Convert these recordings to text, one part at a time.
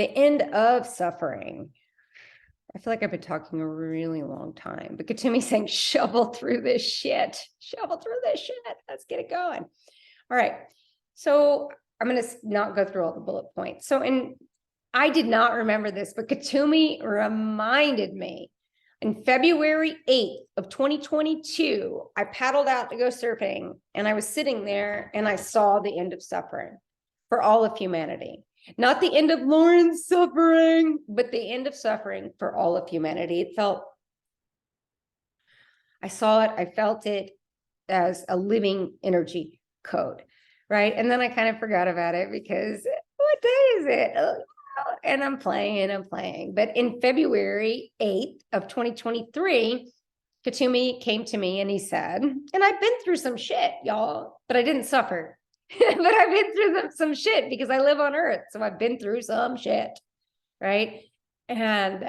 The end of suffering. I feel like I've been talking a really long time, but Katumi's saying, shovel through this shit. Shovel through this shit. Let's get it going. All right. So I'm going to not go through all the bullet points. So, I did not remember this, but Katumi reminded me. In February 8th of 2022, I paddled out to go surfing, and I was sitting there and I saw the end of suffering for all of humanity. Not the end of Lauren's suffering, but the end of suffering for all of humanity. I saw it, I felt it as a living energy code, right? And then I kind of forgot about it because what day is it? And I'm playing. But in February 8th of 2023, Katumi came to me and he said, and I've been through some shit, y'all, but I didn't suffer. But I've been through some shit because I live on Earth. So I've been through some shit, right? And,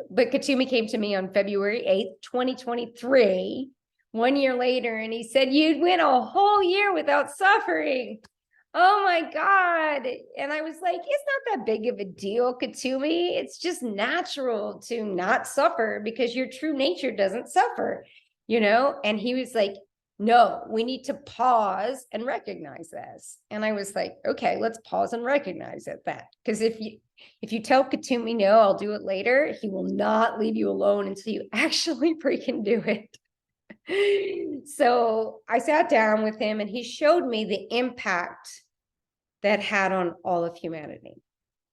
but Katumi came to me on February 8th, 2023, 1 year later, and he said, you went a whole year without suffering. Oh my God. And I was like, it's not that big of a deal, Katumi. It's just natural to not suffer because your true nature doesn't suffer, you know? And he was like, no, we need to pause and recognize this. And I was like, okay, let's pause and recognize it then. Because if you tell Katumi, no, I'll do it later, he will not leave you alone until you actually freaking do it. So I sat down with him and he showed me the impact that had on all of humanity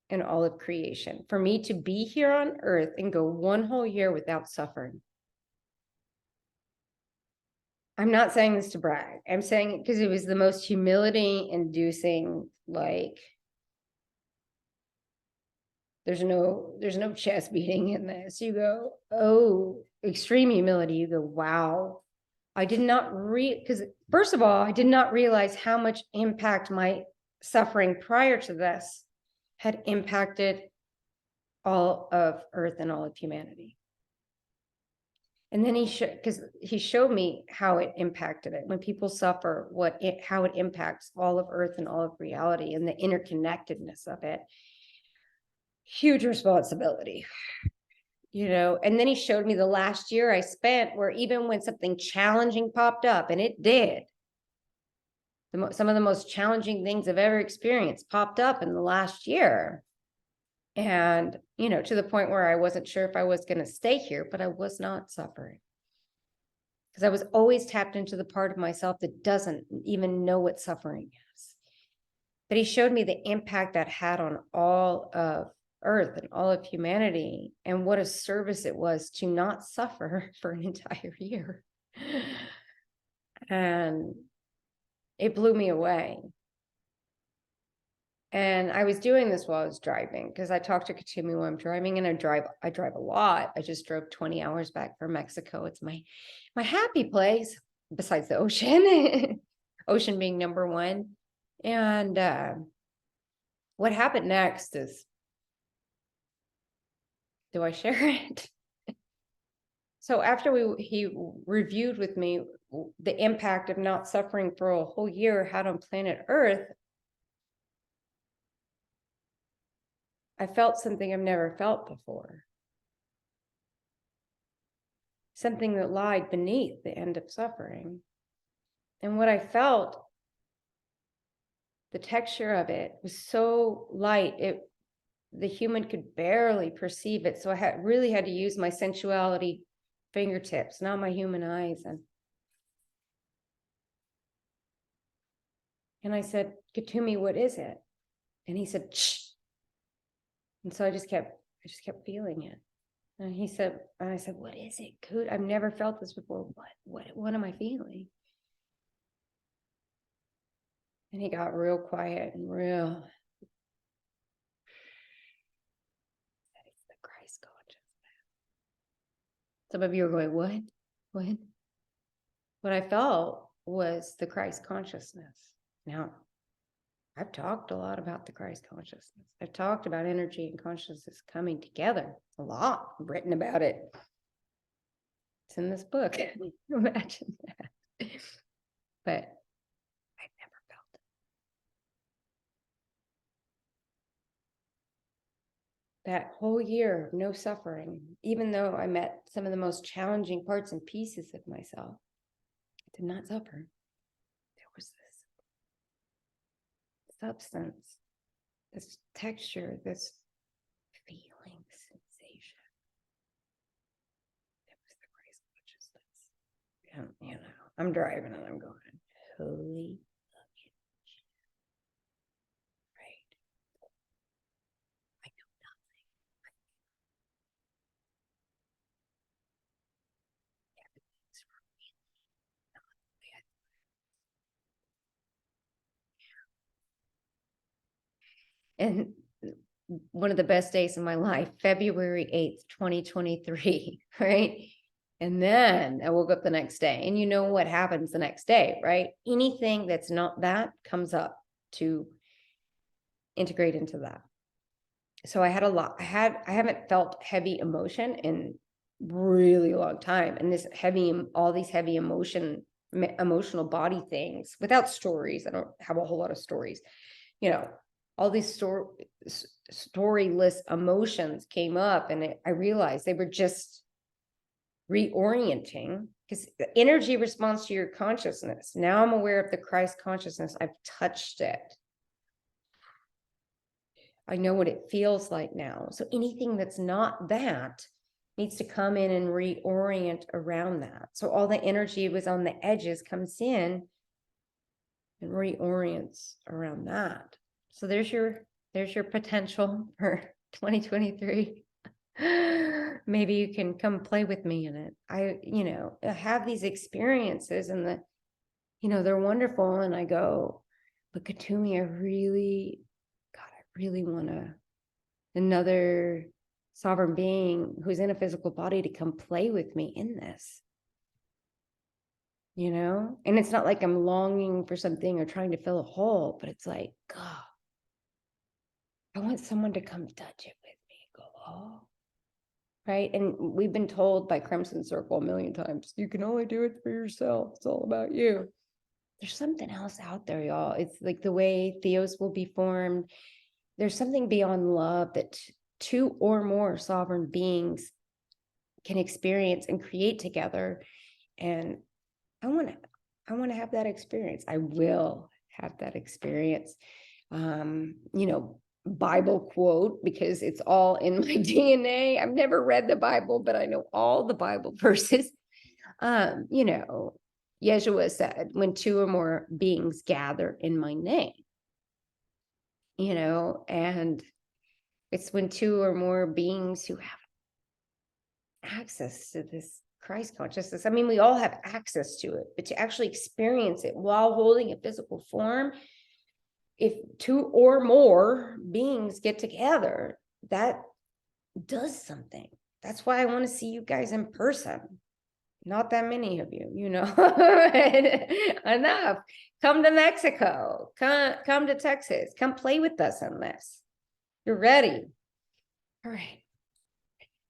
and all of creation. For me to be here on Earth and go 1 whole year without suffering. I'm not saying this to brag. I'm saying it because it was the most humility inducing, like, there's no chest beating in this. You go, oh, extreme humility. You go, wow. I did not because first of all, I did not realize how much impact my suffering prior to this had impacted all of Earth and all of humanity. And then he showed me how it impacted it. When people suffer, how it impacts all of Earth and all of reality and the interconnectedness of it. Huge responsibility, you know. And then he showed me the last year I spent where even when something challenging popped up, and it did, some of the most challenging things I've ever experienced popped up in the last year. And, you know, to the point where I wasn't sure if I was going to stay here, but I was not suffering. Because I was always tapped into the part of myself that doesn't even know what suffering is. But he showed me the impact that had on all of Earth and all of humanity, and what a service it was to not suffer for an entire year. And it blew me away. And I was doing this while I was driving, because I talked to Katumi while I'm driving, and I drive a lot. I just drove 20 hours back from Mexico. It's my happy place besides the ocean, ocean being number one. And what happened next is, do I share it? So after he reviewed with me the impact of not suffering for a whole year had on planet Earth, I felt something I've never felt before. Something that lied beneath the end of suffering. And what I felt, the texture of it was so light, the human could barely perceive it. So I really had to use my sensuality fingertips, not my human eyes. And I said, Katumi, what is it? And he said, shh. And so I just kept feeling it. And I said, what is it? Good. I've never felt this before. What am I feeling? And he got real quiet and real. It's the Christ consciousness. Some of you are going, what? What? What I felt was the Christ consciousness. Now, I've talked a lot about the Christ consciousness. I've talked about energy and consciousness coming together a lot. I've written about it. It's in this book. Imagine that. But I've never felt it. that whole year of no suffering, even though I met some of the most challenging parts and pieces of myself, I did not suffer. There was this substance, this texture, this feeling, sensation. It was the Christ consciousness. And, I'm driving and I'm going, holy fucking shit. Right. I know nothing. Everything's really not the way I thought. And one of the best days of my life, February 8th, 2023, right? And then I woke up the next day, and you know what happens the next day, right? Anything that's not that comes up to integrate into that. So I had a lot. I haven't felt heavy emotion in really long time. And all these heavy emotional body things without stories. I don't have a whole lot of stories, all these storyless emotions came up, and I realized they were just reorienting, because the energy responds to your consciousness. Now I'm aware of the Christ consciousness. I've touched it. I know what it feels like now. So anything that's not that needs to come in and reorient around that. So all the energy was on the edges comes in and reorients around that. So there's your potential for 2023. Maybe you can come play with me in it. I have these experiences, and they're wonderful. And I go, but Katumi, I really want another sovereign being who's in a physical body to come play with me in this. And it's not like I'm longing for something or trying to fill a hole, but it's like, God, I want someone to come touch it with me and go, oh, right. And we've been told by Crimson Circle a million times, you can only do it for yourself. It's all about you. There's something else out there, y'all. It's like the way Theos will be formed. There's something beyond love that two or more sovereign beings can experience and create together. And I want to have that experience. I will have that experience. Bible quote, because it's all in my DNA. I've never read the Bible, but I know all the Bible verses. Yeshua said, when two or more beings gather in my name, and it's when two or more beings who have access to this Christ consciousness. I mean, we all have access to it, but to actually experience it while holding a physical form, if two or more beings get together, that does something. That's why I want to see you guys in person. Not that many of you, enough. Come to Mexico, come to Texas, come play with us on this. You're ready. All right.